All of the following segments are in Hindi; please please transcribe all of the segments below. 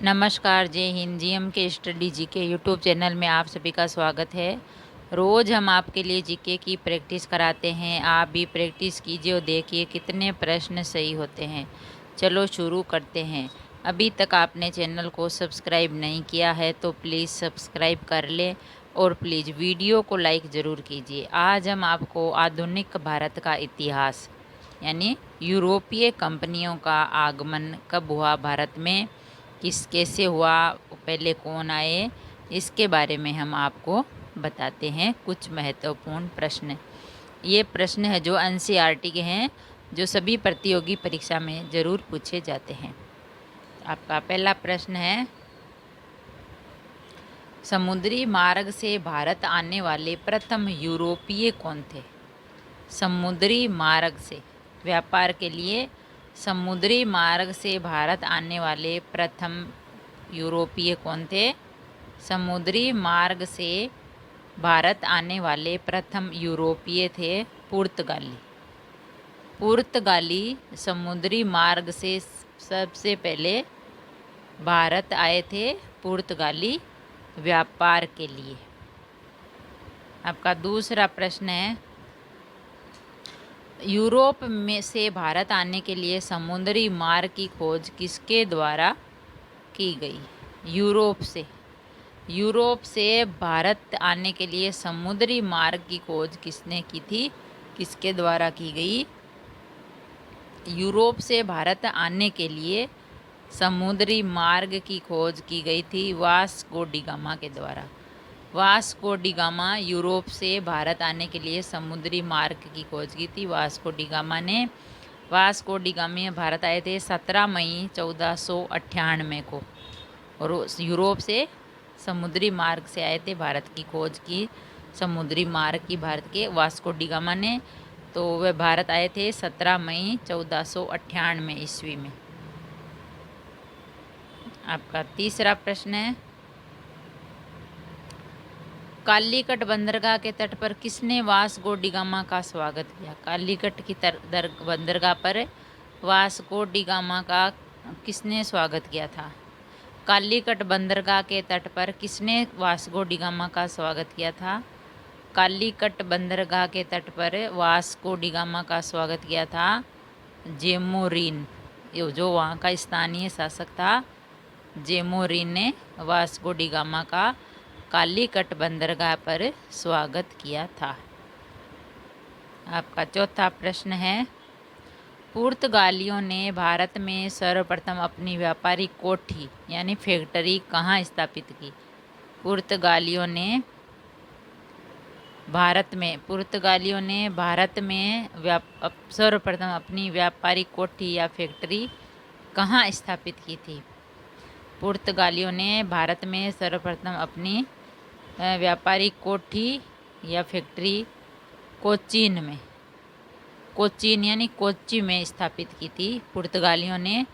नमस्कार, जय हिंद। जीएम के स्टडी जीके यूट्यूब चैनल में आप सभी का स्वागत है। रोज़ हम आपके लिए जीके की प्रैक्टिस कराते हैं। आप भी प्रैक्टिस कीजिए और देखिए कितने प्रश्न सही होते हैं। चलो शुरू करते हैं। अभी तक आपने चैनल को सब्सक्राइब नहीं किया है तो प्लीज़ सब्सक्राइब कर लें और प्लीज़ वीडियो को लाइक ज़रूर कीजिए। आज हम आपको आधुनिक भारत का इतिहास यानी यूरोपीय कंपनियों का आगमन कब हुआ भारत में, कैसे हुआ, पहले कौन आए, इसके बारे में हम आपको बताते हैं। कुछ महत्वपूर्ण प्रश्न, ये प्रश्न है जो एनसीईआरटी के हैं, जो सभी प्रतियोगी परीक्षा में ज़रूर पूछे जाते हैं। आपका पहला प्रश्न है, समुद्री मार्ग से भारत आने वाले प्रथम यूरोपीय कौन थे? समुद्री मार्ग से व्यापार के लिए समुद्री मार्ग से भारत आने वाले प्रथम यूरोपीय कौन थे? समुद्री मार्ग से भारत आने वाले प्रथम यूरोपीय थे पुर्तगाली। पुर्तगाली समुद्री मार्ग से सबसे पहले भारत आए थे, पुर्तगाली व्यापार के लिए। आपका दूसरा प्रश्न है, यूरोप में से भारत आने के लिए समुद्री मार्ग की खोज किसके द्वारा की गई? यूरोप से भारत आने के लिए समुद्री मार्ग की खोज किसने की थी, किसके द्वारा की गई? यूरोप से भारत आने के लिए समुद्री मार्ग की खोज की गई थी वास्को डी गामा के द्वारा। वास्को डी गामा यूरोप से भारत आने के लिए समुद्री मार्ग की खोज की थी वास्को डी गामा ने। वास्को डी गामा भारत आए थे 17 मई 1498 को, और यूरोप से समुद्री मार्ग से आए थे, भारत की खोज की समुद्री मार्ग की भारत के वास्को डी गामा ने। तो वह भारत आए थे 17 मई 1498 ईस्वी में। आपका तीसरा प्रश्न है, कालीकट बंदरगाह के तट पर किसने वास्को डी गामा का स्वागत किया? कालीकट की बंदरगाह पर वास्को डी गामा का किसने स्वागत किया था? कालीकट बंदरगाह के तट पर किसने वास्को डी गामा का स्वागत किया था? कालीकट बंदरगाह के तट पर वास्को डी गामा का स्वागत किया था जेमोरिन, जो वहाँ का स्थानीय शासक था। जेमोरिन ने वास्को डी गामा का कालीकट बंदरगाह पर स्वागत किया था। आपका चौथा प्रश्न है, पुर्तगालियों ने भारत में सर्वप्रथम अपनी व्यापारिक कोठी यानी फैक्ट्री कहाँ स्थापित की? पुर्तगालियों ने भारत में सर्वप्रथम अपनी व्यापारिक कोठी या फैक्ट्री कहाँ स्थापित की थी? पुर्तगालियों ने भारत में सर्वप्रथम अपनी व्यापारिक कोठी या फैक्ट्री कोचीन यानी कोच्चि में स्थापित की थी। पुर्तगालियों ने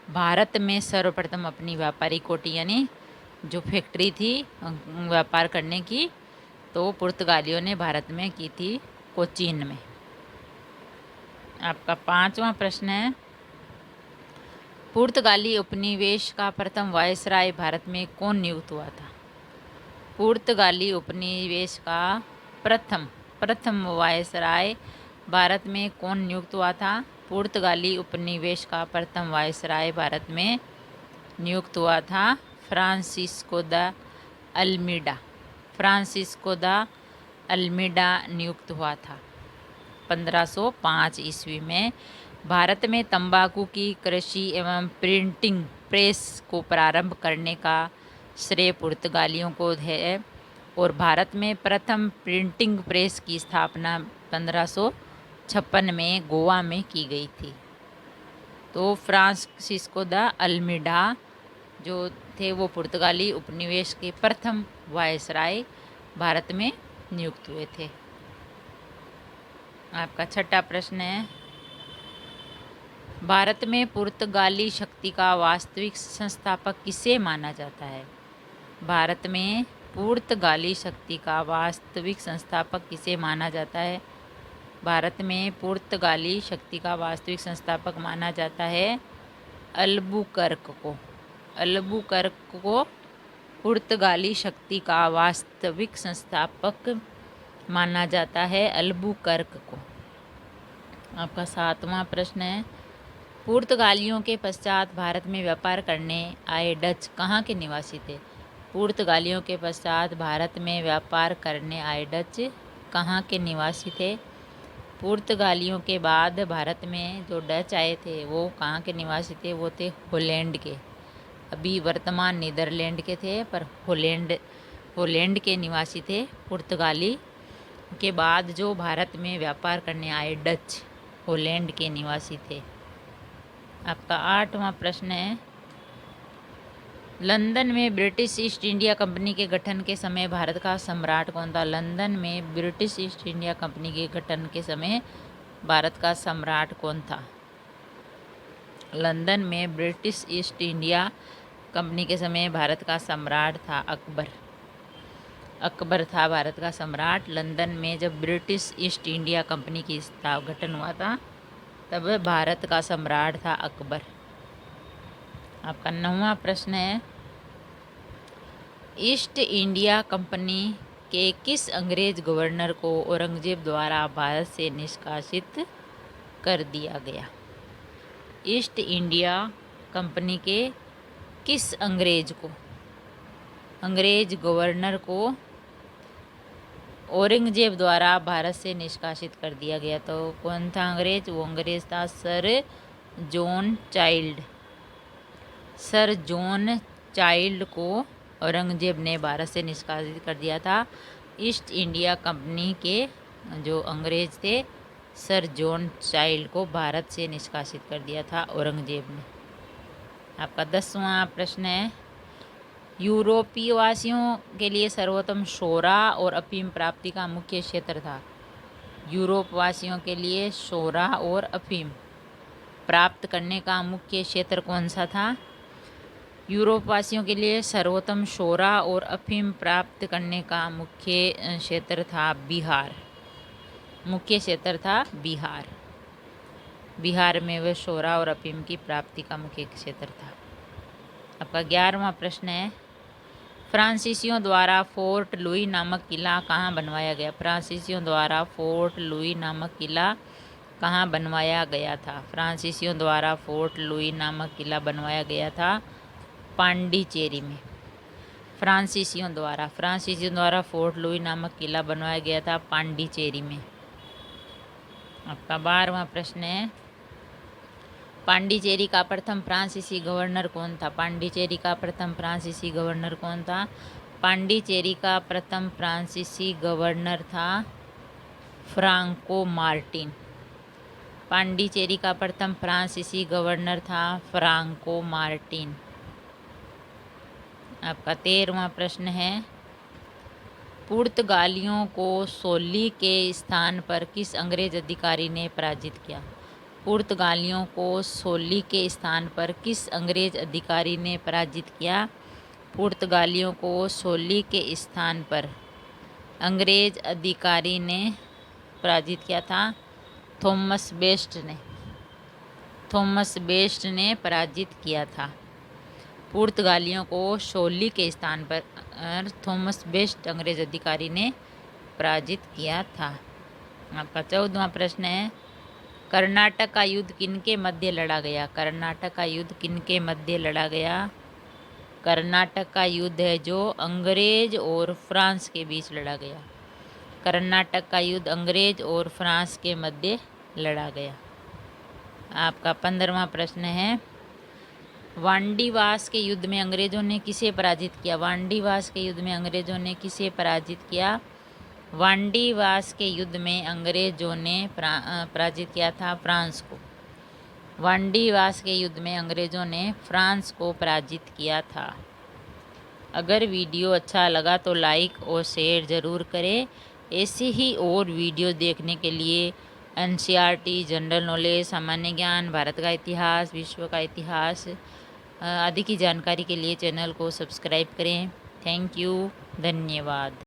भारत में सर्वप्रथम अपनी व्यापारिक कोठी यानी जो फैक्ट्री थी व्यापार करने की, तो पुर्तगालियों ने भारत में की थी कोचीन में। आपका पांचवा प्रश्न है, पुर्तगाली उपनिवेश का प्रथम वायसराय भारत में कौन नियुक्त हुआ था? पुर्तगाली उपनिवेश का प्रथम वायसराय भारत में कौन नियुक्त हुआ था? पुर्तगाली उपनिवेश का प्रथम वायसराय भारत में नियुक्त हुआ था फ्रांसिस्को द अल्मीडा नियुक्त हुआ था 1505 ईस्वी में। भारत में तंबाकू की कृषि एवं प्रिंटिंग प्रेस को प्रारंभ करने का श्रेय पुर्तगालियों को है, और भारत में प्रथम प्रिंटिंग प्रेस की स्थापना 1556 में गोवा में की गई थी। तो फ्रांसिस्को द अल्मीडा जो थे वो पुर्तगाली उपनिवेश के प्रथम वायसराय भारत में नियुक्त हुए थे। आपका छठा प्रश्न है, भारत में पुर्तगाली शक्ति का वास्तविक संस्थापक किसे माना जाता है? भारत में पुर्तगाली शक्ति का वास्तविक संस्थापक किसे माना जाता है? भारत में पुर्तगाली शक्ति का वास्तविक संस्थापक माना जाता है अल्बुकर्क को। अल्बुकर्क को पुर्तगाली शक्ति का वास्तविक संस्थापक माना जाता है? अल्बुकर्क को। आपका 7वां प्रश्न है, पुर्तगालियों के पश्चात भारत में व्यापार करने आए डच कहाँ के निवासी थे? पुर्तगालियों के पश्चात भारत में व्यापार करने आए डच कहाँ के निवासी थे? पुर्तगालियों के बाद भारत में जो डच आए थे वो कहाँ के निवासी थे? वो थे हॉलैंड के। अभी वर्तमान नीदरलैंड के थे, पर हॉलैंड के निवासी थे। पुर्तगाली के बाद जो भारत में व्यापार करने आए डच हॉलैंड के निवासी थे। आपका 8वां प्रश्न है, लंदन में ब्रिटिश ईस्ट इंडिया कंपनी के गठन के समय भारत का सम्राट कौन था? लंदन में ब्रिटिश ईस्ट इंडिया कंपनी के गठन के समय भारत का सम्राट कौन था? लंदन में ब्रिटिश ईस्ट इंडिया कंपनी के समय भारत का सम्राट था अकबर। अकबर था भारत का सम्राट। लंदन में जब ब्रिटिश ईस्ट इंडिया कंपनी की गठन हुआ था तब भारत का सम्राट था अकबर। आपका 9वां प्रश्न है, ईस्ट इंडिया कंपनी के किस अंग्रेज गवर्नर को औरंगजेब द्वारा भारत से निष्कासित कर दिया गया? ईस्ट इंडिया कंपनी के किस अंग्रेज गवर्नर को औरंगजेब द्वारा भारत से निष्कासित कर दिया गया? तो कौन था अंग्रेज? वो अंग्रेज था sir John child. Sir John child को औरंगजेब ने भारत से निष्कासित कर दिया था। ईस्ट इंडिया कंपनी के जो अंग्रेज थे सर जॉन चाइल्ड को भारत से निष्कासित कर दिया था औरंगजेब ने। आपका 10वां प्रश्न है, यूरोपीय वासियों के लिए सर्वोत्तम शोरा और अफीम प्राप्ति का मुख्य क्षेत्र था? यूरोप वासियों के लिए शोरा और अफीम प्राप्त करने का मुख्य क्षेत्र कौन सा था? यूरोप वासियों के लिए सर्वोत्तम शोरा और अफीम प्राप्त करने का मुख्य क्षेत्र था बिहार। मुख्य क्षेत्र था बिहार। बिहार में वह शोरा और अफीम की प्राप्ति का मुख्य क्षेत्र था। आपका 11वां प्रश्न है, फ्रांसीसियों द्वारा फोर्ट लुई नामक किला कहाँ बनवाया गया? फ्रांसीसियों द्वारा फोर्ट लुई नामक किला कहाँ बनवाया गया था? फ्रांसीसियों द्वारा फोर्ट लुई नामक किला बनवाया गया था पांडिचेरी में। फ्रांसीसियों द्वारा फोर्ट लुई नामक किला बनवाया गया था पांडिचेरी में। आपका 12वां प्रश्न है, पांडिचेरी का प्रथम फ्रांसीसी गवर्नर कौन था? पांडिचेरी का प्रथम फ्रांसीसी गवर्नर कौन था? पांडिचेरी का प्रथम फ्रांसीसी गवर्नर था फ्रांको मार्टिन। पांडिचेरी का प्रथम फ्रांसीसी गवर्नर था फ्रांको मार्टिन। आपका 13वां प्रश्न है, पुर्तगालियों को सोली के स्थान पर किस अंग्रेज अधिकारी ने पराजित किया? पुर्तगालियों को सोली के स्थान पर किस अंग्रेज अधिकारी ने पराजित किया? पुर्तगालियों को सोली के स्थान पर अंग्रेज अधिकारी ने पराजित किया था थॉमस बेस्ट ने पराजित किया था। पुर्तगालियों को सोली के स्थान पर थॉमस बेस्ट अंग्रेज अधिकारी ने पराजित किया था। आपका 14वां प्रश्न है, कर्नाटक का युद्ध किनके मध्य लड़ा गया? कर्नाटक का युद्ध किनके मध्य लड़ा गया? कर्नाटक का युद्ध है जो अंग्रेज और फ्रांस के बीच लड़ा गया। कर्नाटक का युद्ध अंग्रेज और फ्रांस के मध्य लड़ा गया। आपका 15वां प्रश्न है, वांडीवास के युद्ध में अंग्रेजों ने किसे पराजित किया? वांडीवास के युद्ध में अंग्रेजों ने किसे पराजित किया? वांडीवास के युद्ध में अंग्रेजों ने पराजित किया था फ्रांस को। वांडीवास के युद्ध में अंग्रेजों ने फ्रांस को पराजित किया था। अगर वीडियो अच्छा लगा तो लाइक और शेयर ज़रूर करें। ऐसे ही और वीडियो देखने के लिए एनसीईआरटी, जनरल नॉलेज, सामान्य ज्ञान, भारत का इतिहास, विश्व का इतिहास आदि की जानकारी के लिए चैनल को सब्सक्राइब करें। थैंक यू, धन्यवाद।